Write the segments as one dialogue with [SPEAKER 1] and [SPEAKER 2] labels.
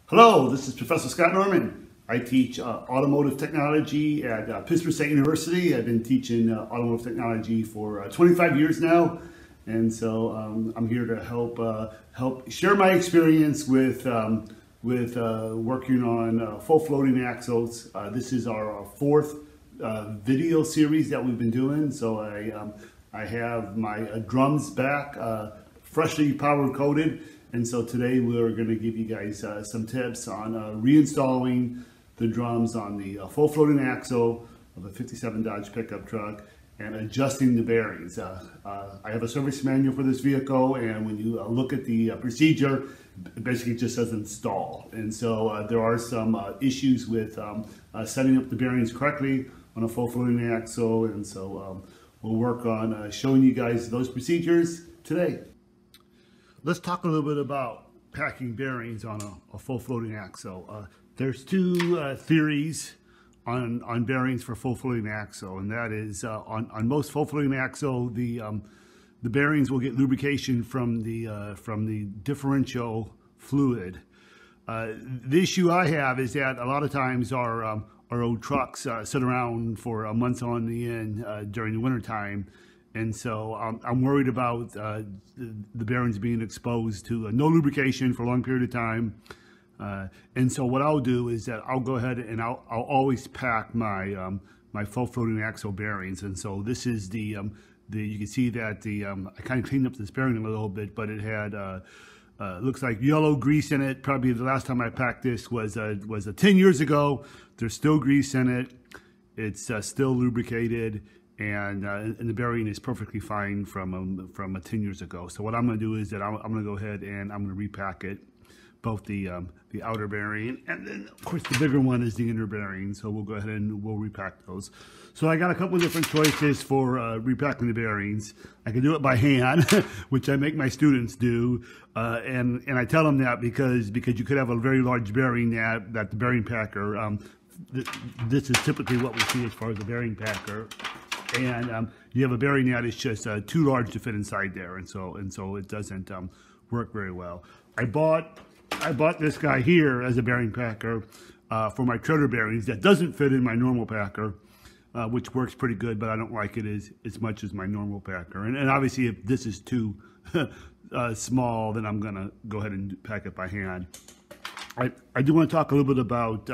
[SPEAKER 1] Hello, this is Professor Scott Norman. I teach automotive technology at Pittsburgh State University. I've been teaching automotive technology for 25 years now, and so I'm here to help share my experience with working on full floating axles. This is our fourth video series that we've been doing. So I have my drums back, freshly powder coated. And so today we're going to give you guys some tips on reinstalling the drums on the full floating axle of a 57 Dodge pickup truck and adjusting the bearings. I have a service manual for this vehicle, and when you look at the procedure, it basically just says install. And so there are some issues with setting up the bearings correctly on a full floating axle, and so we'll work on showing you guys those procedures today. Let's talk a little bit about packing bearings on a full floating axle. There's two theories on bearings for full floating axle, and that is on most full floating axle, the bearings will get lubrication from the differential fluid. The issue I have is that a lot of times our old trucks sit around for months on the end during the winter time. And so I'm worried about the bearings being exposed to no lubrication for a long period of time. And so what I'll do is that I'll go ahead and I'll always pack my my full floating axle bearings. And so this is you can see that I kind of cleaned up this bearing a little bit, but it had looks like yellow grease in it. Probably the last time I packed this was 10 years ago. There's still grease in it. It's still lubricated. And the bearing is perfectly fine from 10 years ago. So what I'm going to do is that I'm going to go ahead and I'm going to repack it, both the outer bearing, and then of course the bigger one is the inner bearing. So we'll go ahead and we'll repack those. So I got a couple of different choices for repacking the bearings. I can do it by hand, which I make my students do, and I tell them that because you could have a very large bearing that the bearing packer. This is typically what we see as far as the bearing packer. And you have a bearing that is just too large to fit inside there, and so it doesn't work very well. I bought this guy here as a bearing packer for my treader bearings that doesn't fit in my normal packer, which works pretty good, but I don't like it as much as my normal packer. And obviously, if this is too small, then I'm gonna go ahead and pack it by hand. I do want to talk a little bit about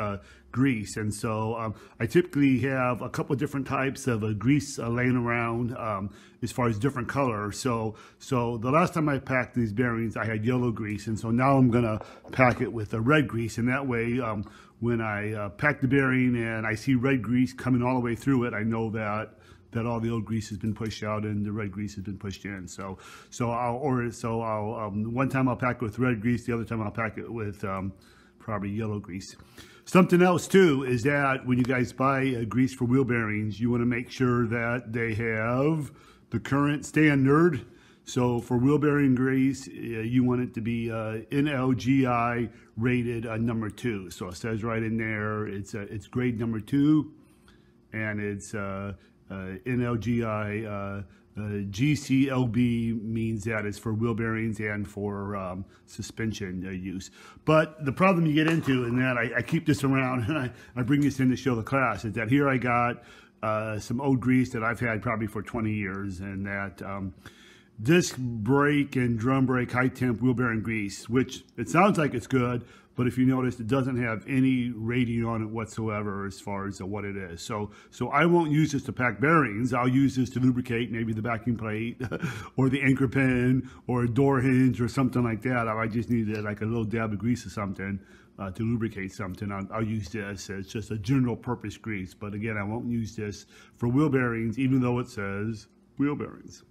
[SPEAKER 1] grease, and so I typically have a couple of different types of grease laying around as far as different colors. So the last time I packed these bearings, I had yellow grease, and so now I'm gonna pack it with a red grease, and that way when I pack the bearing and I see red grease coming all the way through it, I know that all the old grease has been pushed out and the red grease has been pushed in. So one time I'll pack it with red grease, the other time I'll pack it with probably yellow grease. Something else too is that when you guys buy grease for wheel bearings, you want to make sure that they have the current standard. So for wheel bearing grease, you want it to be NLGI rated number 2. So it says right in there, it's grade number 2, and it's NLGI GCLB means that it's for wheel bearings and for suspension use. But the problem you get into, and that I keep this around and I bring this in to show the class, is that here I got some old grease that I've had probably for 20 years, and that disc brake and drum brake high temp wheel bearing grease, which it sounds like it's good, but if you notice, it doesn't have any rating on it whatsoever as far as what it is. So I won't use this to pack bearings. I'll use this to lubricate maybe the backing plate or the anchor pin or a door hinge or something like that. I just need like a little dab of grease or something to lubricate something. I'll use this as just a general purpose grease. But again, I won't use this for wheel bearings, even though it says wheel bearings.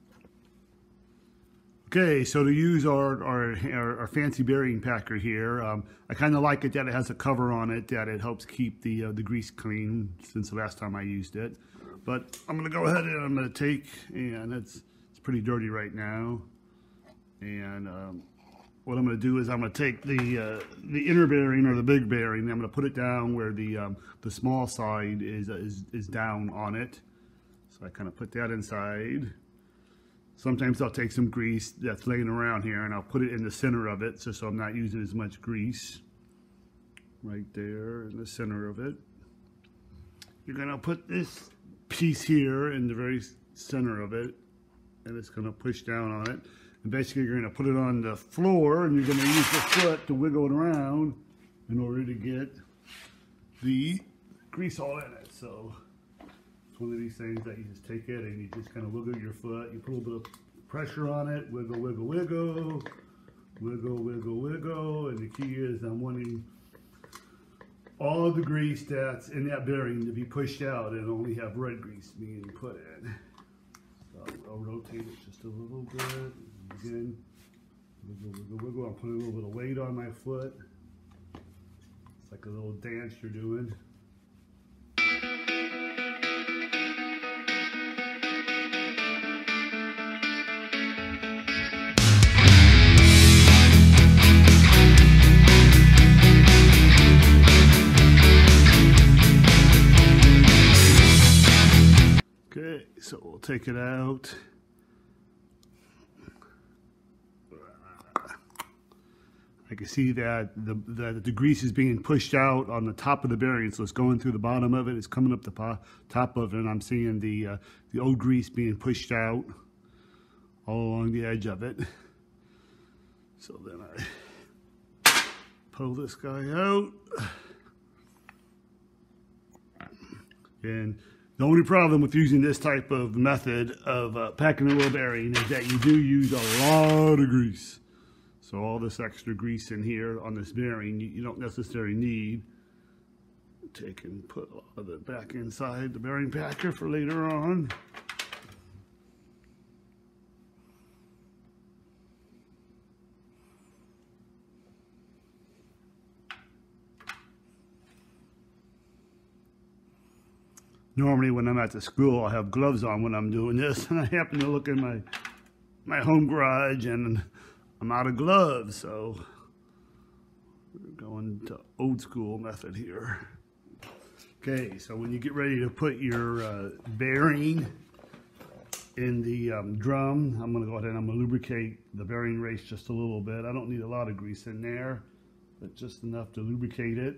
[SPEAKER 1] Okay, so to use our fancy bearing packer here, I kind of like it that it has a cover on it, that it helps keep the grease clean since the last time I used it. But I'm going to go ahead and I'm going to take, and it's pretty dirty right now. And what I'm going to do is I'm going to take the inner bearing or the big bearing, and I'm going to put it down where the small side is down on it. So I kind of put that inside. Sometimes I'll take some grease that's laying around here and I'll put it in the center of it so I'm not using as much grease. right there in the center of it. You're going to put this piece here in the very center of it, and it's going to push down on it. And basically you're going to put it on the floor, and you're going to use your foot to wiggle it around in order to get the grease all in it. So it's one of these things that you just take it and you just kind of wiggle your foot. You put a little bit of pressure on it, wiggle, wiggle, wiggle, wiggle, wiggle, wiggle. And the key is I'm wanting all of the grease that's in that bearing to be pushed out and only have red grease being put in. So I'll rotate it just a little bit. Again, wiggle, wiggle, wiggle. I'm putting a little bit of weight on my foot. It's like a little dance you're doing. Okay, so we'll take it out. I can see that the grease is being pushed out on the top of the bearing, so it's going through the bottom of it. It's coming up the top of it, and I'm seeing the old grease being pushed out all along the edge of it. So then I pull this guy out, and the only problem with using this type of method of packing a wheel bearing is that you do use a lot of grease. So all this extra grease in here on this bearing, you don't necessarily need. Take and put a lot of it back inside the bearing packer for later on. Normally when I'm at the school, I have gloves on when I'm doing this, and I happen to look in my home garage and I'm out of gloves, so we're going to old school method here. Okay, so when you get ready to put your bearing in the drum, I'm going to go ahead and I'm going to lubricate the bearing race just a little bit. I don't need a lot of grease in there, but just enough to lubricate it.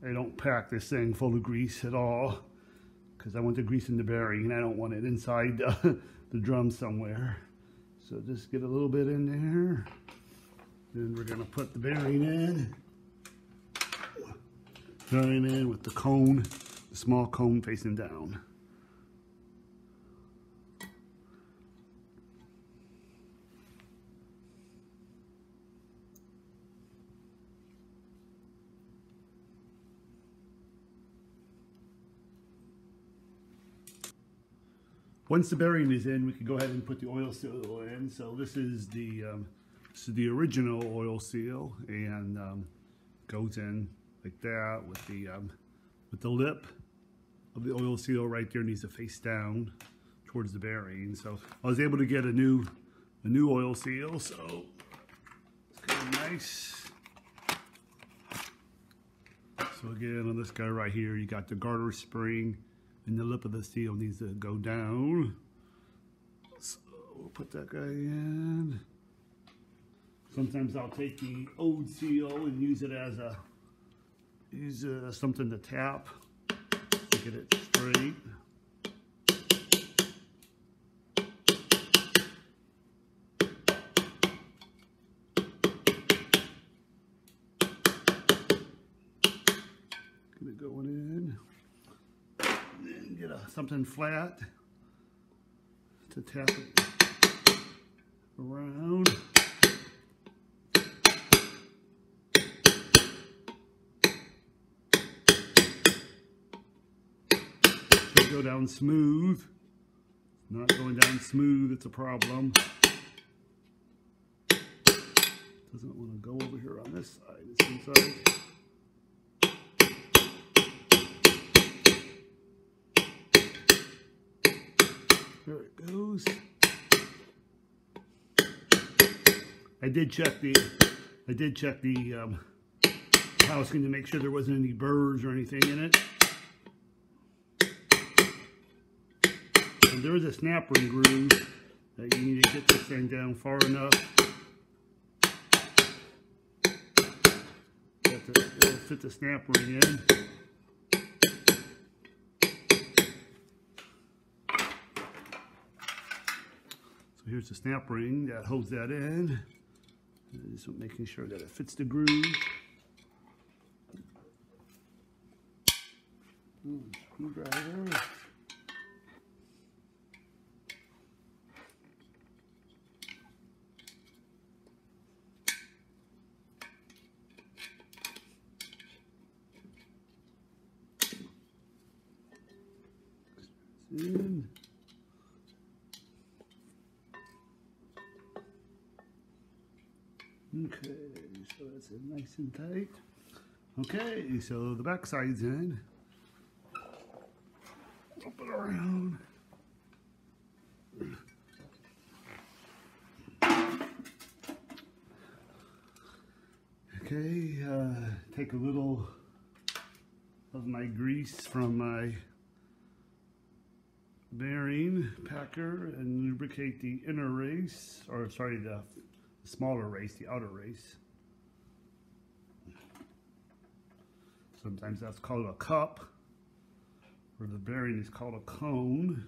[SPEAKER 1] I don't pack this thing full of grease at all because I want the grease in the bearing and I don't want it inside the drum somewhere. So just get a little bit in there. Then we're going to put the bearing in. Bearing in with the cone, the small cone facing down. Once the bearing is in, we can go ahead and put the oil seal in. So this is the original oil seal, and goes in like that with the lip of the oil seal right there needs to face down towards the bearing. So I was able to get a new oil seal, so it's kind of nice. So again, on this guy right here, you got the garter spring, and the lip of the seal needs to go down. So we'll put that guy in. Sometimes I'll take the old seal and use it as something to tap to get it straight. Get it going in. And then get something flat to tap it around. Go down smooth. Not going down smooth, it's a problem. Doesn't want to go over here on this side, it's inside. There it goes. I did check the housing to make sure there wasn't any burrs or anything in it. And there is a snap ring groove that you need to get this thing down far enough fit the snap ring in. So here's the snap ring that holds that in. Just making sure that it fits the groove. Screwdriver. In. Okay, so that's it nice and tight. Okay, so the back side's in. Flip it around. Okay, take a little of my grease from my bearing packer and lubricate the inner race, or sorry, the smaller race, the outer race. Sometimes that's called a cup, or the bearing is called a cone.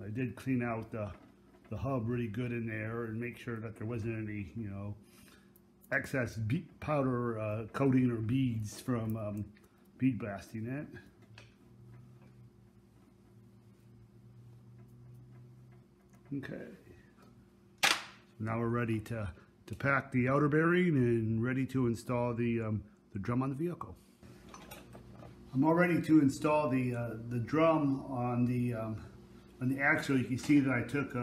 [SPEAKER 1] I did clean out the hub really good in there and make sure that there wasn't any, you know, excess powder coating or beads from bead blasting it. Okay, so now we're ready to pack the outer bearing and ready to install the drum on the vehicle. I'm all ready to install the drum on the axle. You can see that I took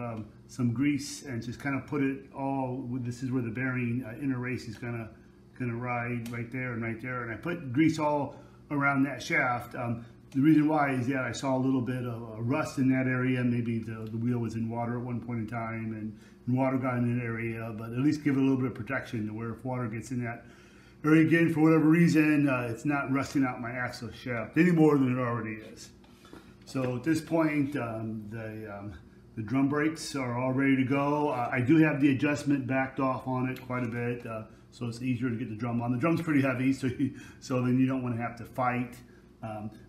[SPEAKER 1] some grease and just kind of put it all. This is where the bearing inner race is gonna ride, right there and right there. And I put grease all around that shaft. The reason why is that I saw a little bit of rust in that area. Maybe the wheel was in water at one point in time, and water got in that area. But at least give it a little bit of protection to where if water gets in that area again for whatever reason, it's not rusting out my axle shaft any more than it already is. So at this point, the drum brakes are all ready to go. I do have the adjustment backed off on it quite a bit, so it's easier to get the drum on. The drum's pretty heavy, so then you don't want to have to fight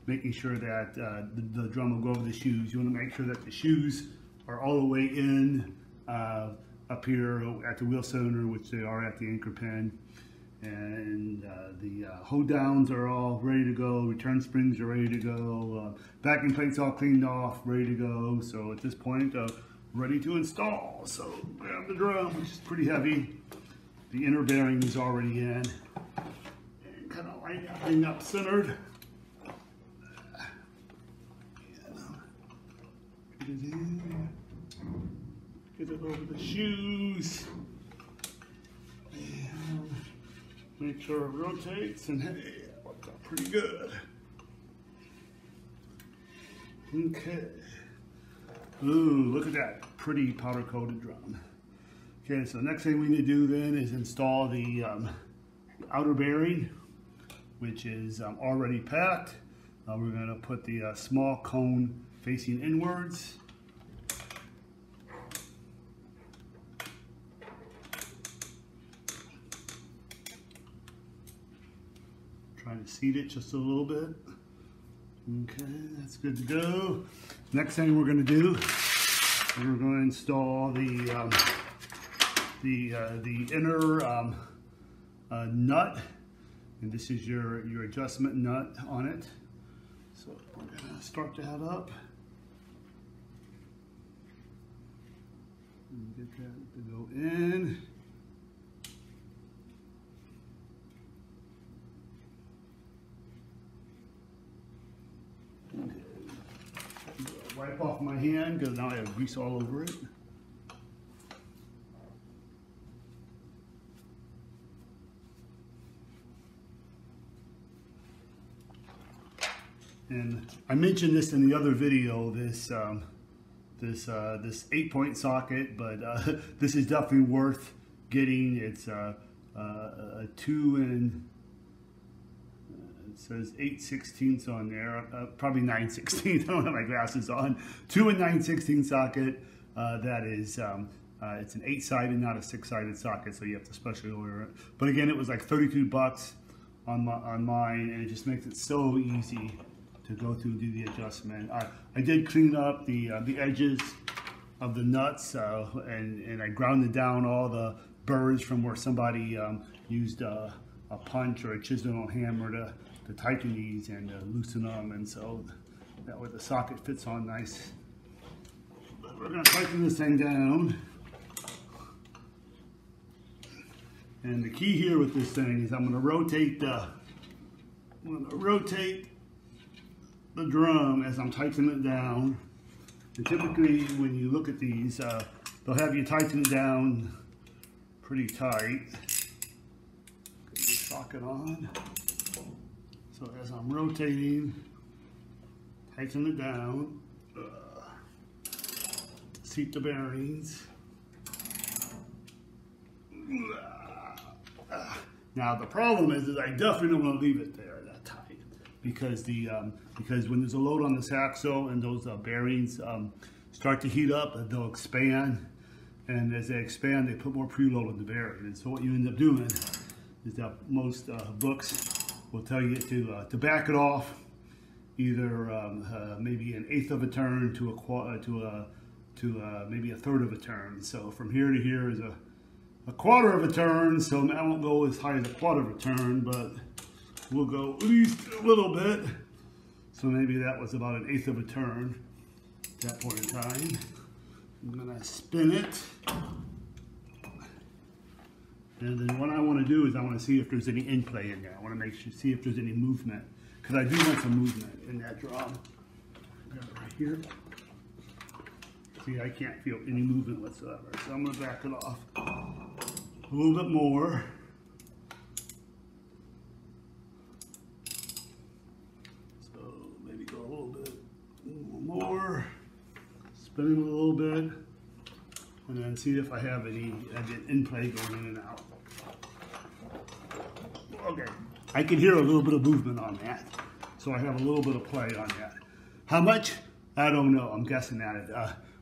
[SPEAKER 1] making sure that the drum will go over the shoes. You want to make sure that the shoes are all the way in up here at the wheel cylinder, which they are at the anchor pin. And the hold downs are all ready to go. Return springs are ready to go. Backing plates all cleaned off, ready to go. So at this point, ready to install. So grab the drum, which is pretty heavy. The inner bearing is already in. And kind of line that thing up centered. Get it in. Get it over the shoes. And make sure it rotates, and hey, it worked out pretty good. Okay. Ooh, look at that pretty powder coated drum. Okay, so the next thing we need to do then is install the outer bearing, which is already packed. We're going to put the small cone facing inwards. Trying to seat it just a little bit. Okay, that's good to go. Next thing we're going to do, we're going to install the inner nut, and this is your adjustment nut on it. So we're going to start that up. And get that to go in. Wipe off my hand because now I have grease all over it. And I mentioned this in the other video, this 8-point socket, but this is definitely worth getting. It's a 2 and it says 8/16 on there, probably 9/16. I don't have my glasses on. 2 and 9/16 socket. that is, it's an 8-sided, not a 6-sided socket, so you have to specially order it. But again, it was like 32 bucks on mine, and it just makes it so easy to go through and do the adjustment. I did clean up the edges of the nuts, and I grounded down all the burrs from where somebody used a punch or a chisel or hammer to tighten these and loosen them, and so that way the socket fits on nice. But we're going to tighten this thing down. And the key here with this thing is I'm going to rotate the drum as I'm tightening it down. And typically when you look at these, they'll have you tighten it down pretty tight. Get the socket on. So as I'm rotating, tighten it down, seat the bearings. Now the problem is I definitely don't want to leave it there that tight, because because when there's a load on this axle and those bearings start to heat up, they'll expand, and as they expand, they put more preload on the bearing. And so what you end up doing is that most books will tell you to back it off, either maybe an 1/8 of a turn to maybe a 1/3 of a turn. So from here to here is a 1/4 of a turn, so I won't go as high as a 1/4 of a turn, but we'll go at least a little bit. So maybe that was about an 1/8 of a turn at that point in time. I'm gonna spin it. And then what I want to do is I want to see if there's any in-play in there. I want to make sure, see if there's any movement, because I do want some movement in that drum. Got it right here. See, I can't feel any movement whatsoever, so I'm going to back it off a little bit more. So maybe go a little bit more, spin it a little bit, and then see if I have any in-play going in and out. Okay, I can hear a little bit of movement on that, so I have a little bit of play on that. How much? I don't know. I'm guessing at it.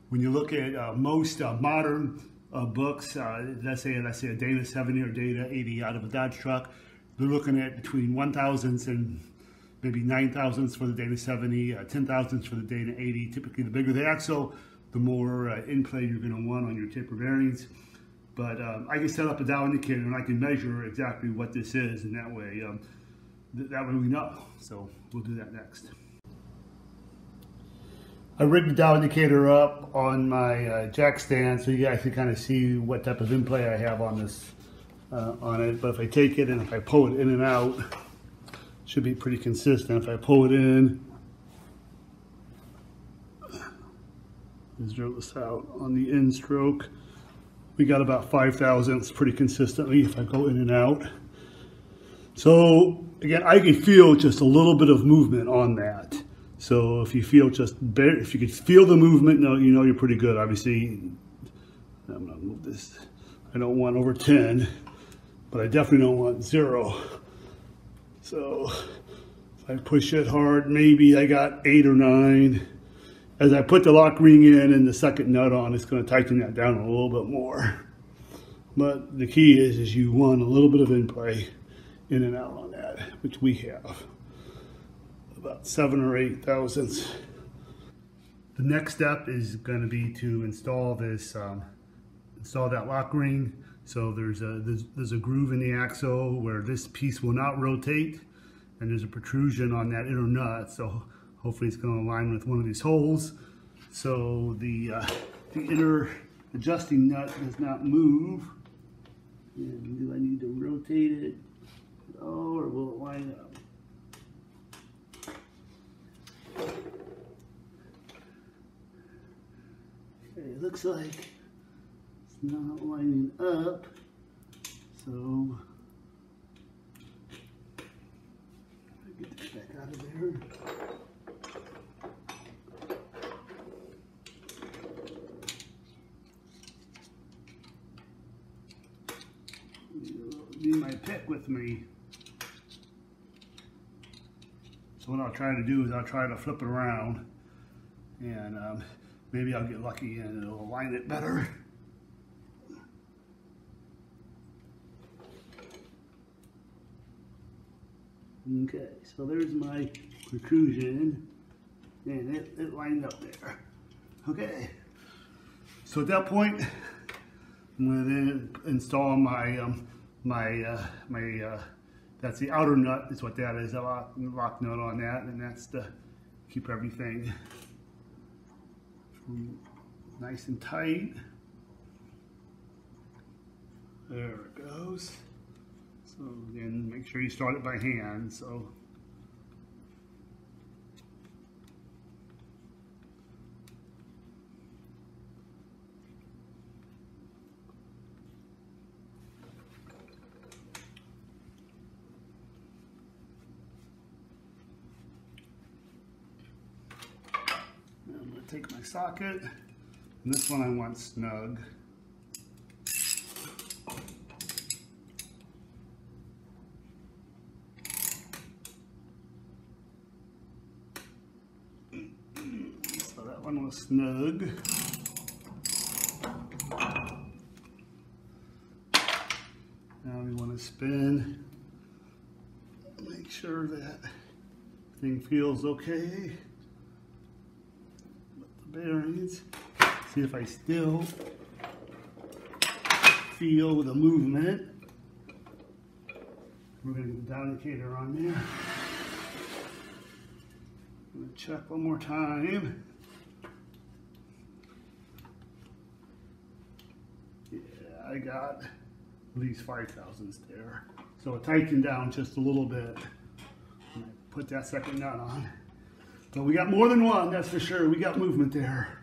[SPEAKER 1] When you look at most modern books, let's say a Dana 70 or Dana 80 out of a Dodge truck, they're looking at between 1,000ths and maybe 9,000ths for the Dana 70, 10,000ths for the Dana 80. Typically, the bigger the axle, the more in-play you're going to want on your taper bearings. But I can set up a dial indicator and I can measure exactly what this is, and that way we know. So we'll do that next. I rigged the dial indicator up on my jack stand so you guys can kind of see what type of in-play I have on this, on it. But if I take it and if I pull it in and out, it should be pretty consistent. If I pull it in, let's drill this out on the in stroke. We got about 5,000ths pretty consistently if I go in and out. So again, I can feel just a little bit of movement on that. So if you feel if you could feel the movement, you know you're pretty good. Obviously, I'm gonna move this. I don't want over 10, but I definitely don't want 0. So if I push it hard, maybe I got 8 or 9. As I put the lock ring in and the second nut on, it's going to tighten that down a little bit more. But the key is you want a little bit of in-play in and out on that, which we have. About 7 or 8 thousandths. The next step is going to be to install this, install that lock ring. So there's a groove in the axle where this piece will not rotate, and there's a protrusion on that inner nut. So hopefully it's going to align with one of these holes. So the inner adjusting nut does not move. And do I need to rotate it? Oh, or will it line up? Okay, it looks like it's not lining up, so get this back out of there. Need my pick with me. So what I'll try to do is I'll try to flip it around, and maybe I'll get lucky and it'll align it better. Okay, so there's my protrusion, and it lined up there. Okay, so at that point, I'm going to then install my that's the outer nut is what that is, a lock nut on that, and that's to keep everything nice and tight. There it goes. So again, make sure you start it by hand. So I'm going to take my socket, and this one I want snug. So that one was snug. Now we want to spin, make sure that thing feels okay. With the bearings, see if I still feel the movement. We're going to get the down indicator on there. I'm going to check one more time. Yeah, I got at least 5 thousandths there. So it tightened down just a little bit. And I put that second nut on. So we got more than one, that's for sure. We got movement there.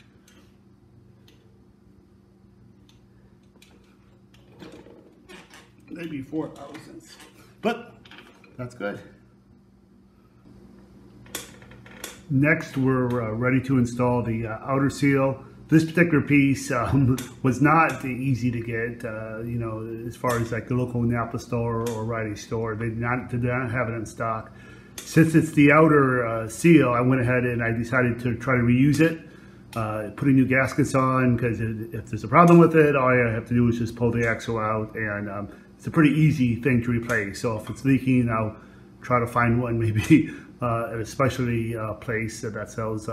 [SPEAKER 1] Maybe 4 thousandths. But that's good. Next, we're ready to install the outer seal. This particular piece was not easy to get, you know, as far as like the local Napa store or O'Reilly store. They did not have it in stock. Since it's the outer seal, I went ahead and I decided to try to reuse it, putting new gaskets on, because if there's a problem with it, all I have to do is just pull the axle out, and it's a pretty easy thing to replace. So if it's leaking, I'll try to find one maybe at a specialty place that sells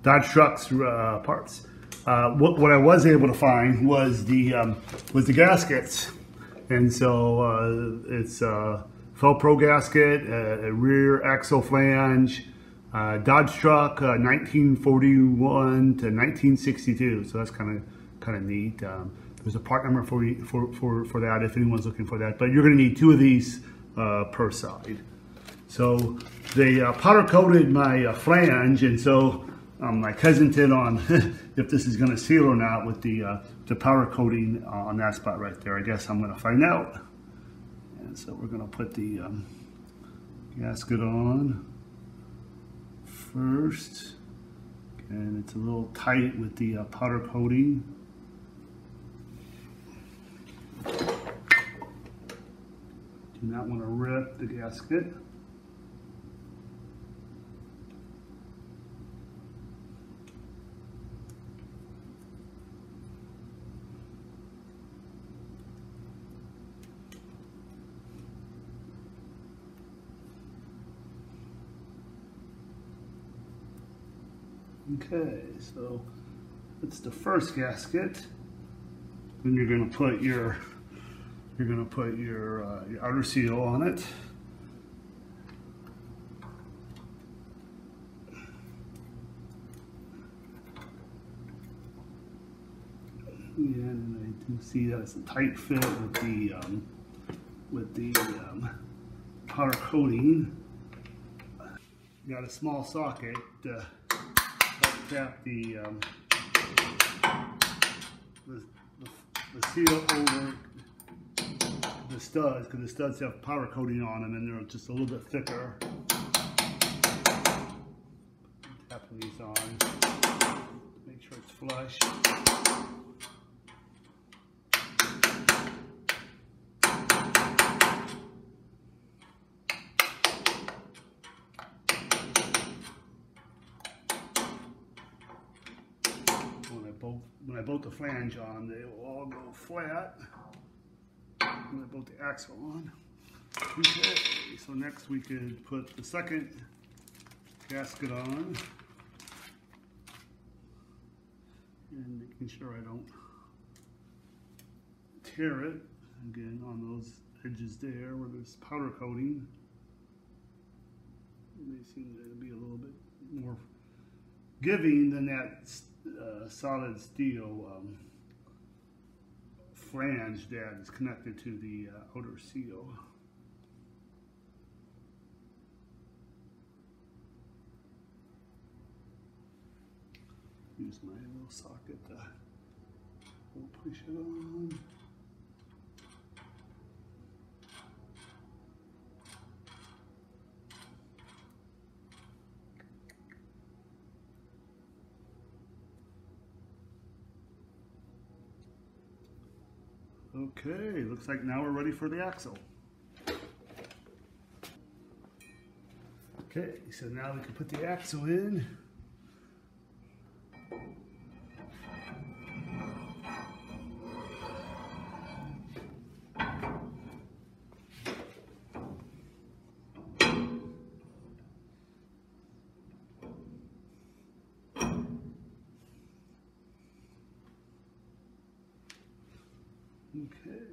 [SPEAKER 1] Dodge trucks parts. What I was able to find was the gaskets, and so it's Felpro gasket, a rear axle flange, Dodge truck, 1941 to 1962. So that's kind of neat. There's a part number for that if anyone's looking for that. But you're going to need 2 of these per side. So they powder coated my flange, and so I'm like hesitant on if this is going to seal or not with the powder coating on that spot right there. I guess I'm going to find out. And so we're going to put the gasket on first, and it's a little tight with the powder coating. Do not want to rip the gasket. Okay, so that's the first gasket. Then you're going to put your outer seal on it. And I do see that it's a tight fit with the powder coating. You got a small socket to tap the seal over the studs, because the studs have powder coating on them and they're just a little bit thicker. Tapping these on, make sure it's flush. when I bolt the flange on, they will all go flat when I bolt the axle on. Okay, so next we could put the second gasket on, and making sure I don't tear it again on those edges there where there's powder coating. They seem to be a little bit more giving than that solid steel flange that is connected to the outer seal. Use my little socket to push it on. Okay, looks like now we're ready for the axle. Okay, so now we can put the axle in. Okay.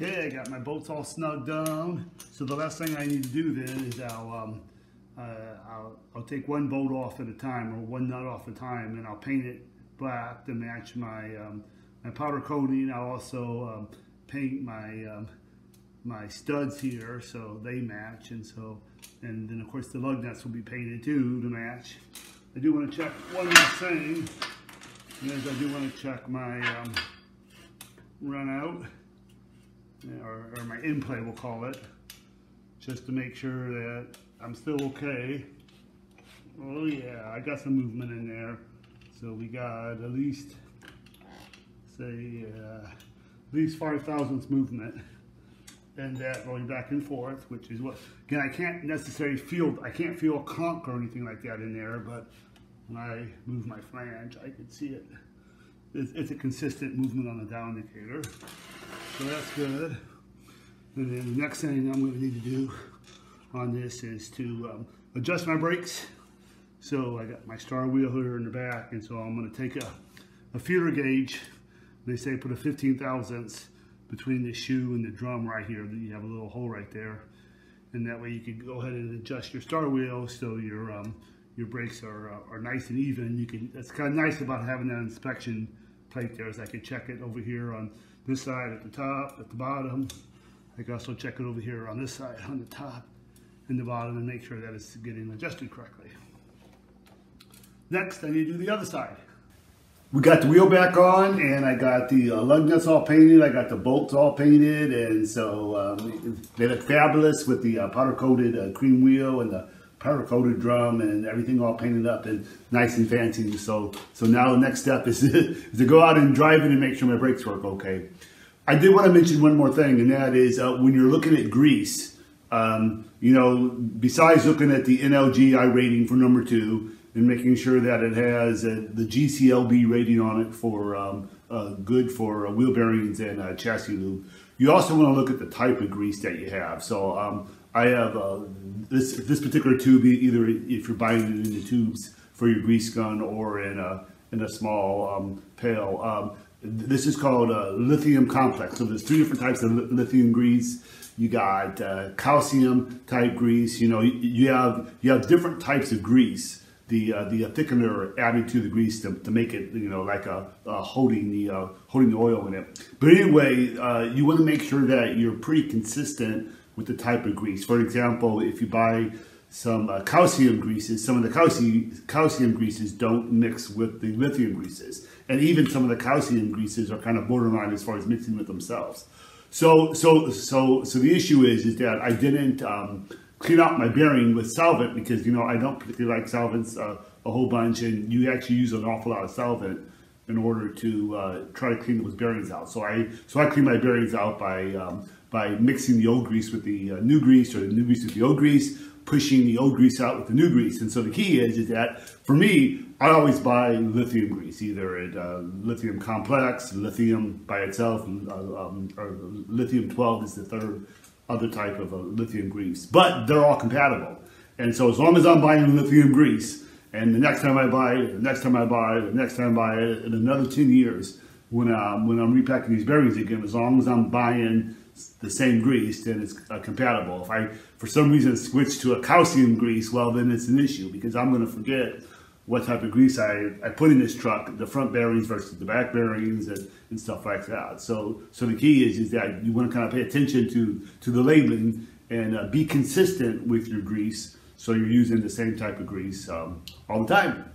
[SPEAKER 1] Okay, I got my bolts all snugged down. So the last thing I need to do then is I'll take one bolt off at a time, or one nut off at a time, and I'll paint it black to match my my powder coating. I'll also paint my my studs here so they match, and then of course the lug nuts will be painted too to match. I do want to check one last thing, is I do want to check my run out. Or my in-play, we'll call it, just to make sure that I'm still okay. Oh yeah, I got some movement in there. So we got at least, say, at least 5 thousandths movement. And that going back and forth, which is what, again, I can't necessarily feel, I can't feel a clunk or anything like that in there, but when I move my flange, I can see it. It's a consistent movement on the down indicator. So that's good. And then the next thing I'm going to need to do on this is to adjust my brakes. So I got my star wheel here in the back, and so I'm going to take a feeler gauge. They say put a 15 thousandths between the shoe and the drum right here. You have a little hole right there, and that way you can go ahead and adjust your star wheel so your brakes are nice and even. You can. That's kind of nice about having that inspection plate there, is I can check it over here on this side at the top, at the bottom. I can also check it over here on this side, on the top and the bottom, and make sure that it's getting adjusted correctly. Next, I need to do the other side. We got the wheel back on, and I got the lug nuts all painted. I got the bolts all painted, and so they look fabulous with the powder coated cream wheel and the powder coated drum and everything all painted up and nice and fancy. So now the next step is to go out and drive it and make sure my brakes work okay. I did want to mention one more thing, and that is when you're looking at grease, you know, besides looking at the NLGI rating for number 2 and making sure that it has the GCLB rating on it for good for wheel bearings and chassis lube, you also want to look at the type of grease that you have. So I have this particular tube, either if you're buying it in the tubes for your grease gun or in a small pail. This is called lithium complex. So there's 3 different types of lithium grease. You got calcium type grease. You know, you have different types of grease. The thickener added to the grease to make it, you know, like holding the oil in it. But anyway, you want to make sure that you're pretty consistent with the type of grease. For example, if you buy some calcium greases, some of the calcium greases don't mix with the lithium greases, and even some of the calcium greases are kind of borderline as far as mixing with themselves. So the issue is that I didn't clean out my bearing with solvent because, you know, I don't particularly like solvents a whole bunch, and you actually use an awful lot of solvent in order to try to clean those bearings out. So I clean my bearings out by mixing the old grease with the new grease, or the new grease with the old grease, pushing the old grease out with the new grease. And so the key is that for me, I always buy lithium grease, either at lithium complex, lithium by itself, or lithium 12 is the third other type of lithium grease. But they're all compatible. And so as long as I'm buying lithium grease, and the next time I buy it, the next time I buy it, the next time I buy it, in another 10 years, when I'm repacking these bearings again, as long as I'm buying the same grease, then it's compatible. If I, for some reason, switch to a calcium grease, well, then it's an issue, because I'm going to forget what type of grease I put in this truck, the front bearings versus the back bearings, and stuff like that. So the key is that you want to kind of pay attention to the labeling and be consistent with your grease, so you're using the same type of grease all the time.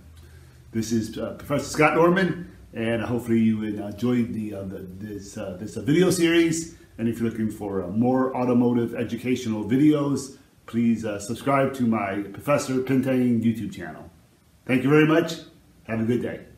[SPEAKER 1] This is Professor Scott Norman, and hopefully you enjoyed this video series. And if you're looking for more automotive educational videos, please subscribe to my Professor Pintang YouTube channel. Thank you very much. Have a good day.